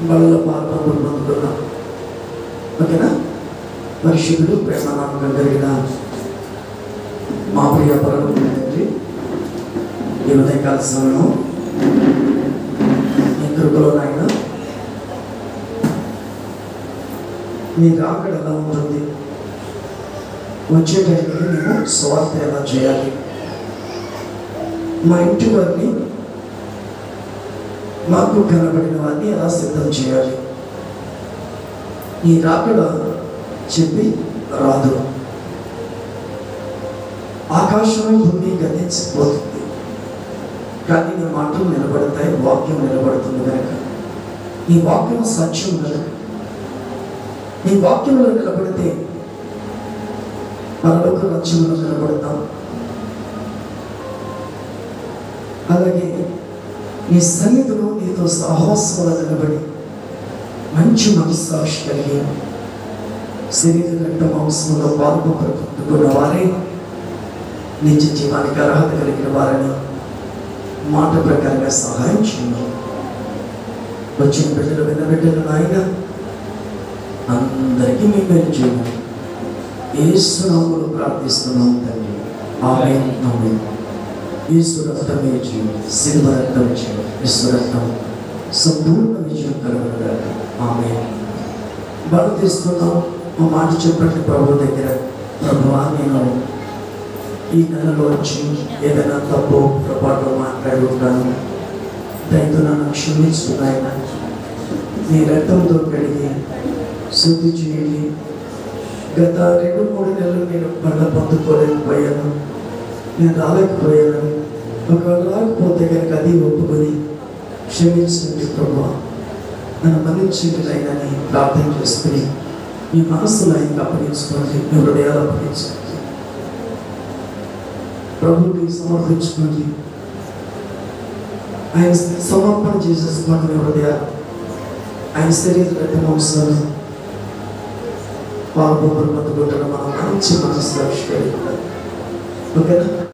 బలలో పాల్గొనలు పొందుకున్నాం. ఓకేనా? పరిశుద్ధుడు ప్రేమ నమ్మకం కలిగిన మా ప్రియ పరలోకపు తండ్రి, ఈ ఉదయకాల సమయంలో మీ కృపలో నాయన మీ రాకడ ఎలా ఉంటుంది, వచ్చే టైంకి మేము స్వార్థ ఎలా చేయాలి, మా ఇంటి వారిని మాకు కనబడిన వారిని ఎలా సిద్ధం చేయాలి, ఈ రాకడ చెప్పి రాదు. ఆకాశం భూమి గతించిపోతుంది, కానీ నీ మాటలు నిలబడతాయి, వాక్యం నిలబడుతుంది కనుక ఈ వాక్యం సత్యం కనుక ఈ వాక్యంలో నిలబడితే పరలోక రాజ్యంలో నిలబడతాం. అలాగే నీ సన్నిధిలో నీతో సాహసంలో నిలబడి మంచి మనస్సాక్షి కలిగి శరీర రక్త మాంసంలో పాల్గొనుకున్న వారే నిత్య జీవానికి అర్హత కలిగిన వారిని మాట ప్రకారంగా సహాయం చేయండి. వచ్చిన బిడ్డలు విన్న బిడ్డలు నాయన అందరికీ మీ మేలు చేయండి. యేసు నామములో ప్రార్థిస్తున్నాం తండ్రి. ఆమేన్. ఆమేన్. యేసు రక్తమే చేయండి, శిలువ రక్తం చేయండి, యేసు రక్తం సంపూర్ణ విజయం కలుగునుగాక. ఆమేన్. భారతీస్తున్నాం. మా మాట చెప్పండి ప్రభు దగ్గర. ప్రభువా, నేను ఈ నెలలో వచ్చి ఏదైనా తప్పు పొరపాటు మాట్లాడుకుంటాను, దయతో నన్ను క్షమించున్నాయన. నీ రక్తంతో కడిగి శుద్ధి చేయండి. గత 2-3 నెలలు నేను పండ్ల పొందుకోలేకపోయాను, నేను రాలేకపోయాను. ఒకవేళ రాకపోతే కనుక అది ఒప్పుకొని క్షమించండి ప్రభువా, నన్ను మన్నించండి నాయనని ప్రార్థన చేసుకుని మీ మనస్సులో ఆయనకు అప్పగించుకోండి, మీ హృదయాలు అప్పగించండి, ప్రభుకి సమర్పించుకోండి. ఆయన సమర్పణ చేసేసుకోండి మీ హృదయాలు. ఆయన శరీర రక్త మాంసాలు పాల్గొనడం మనం మంచి మనస్సు. ఓకేనా?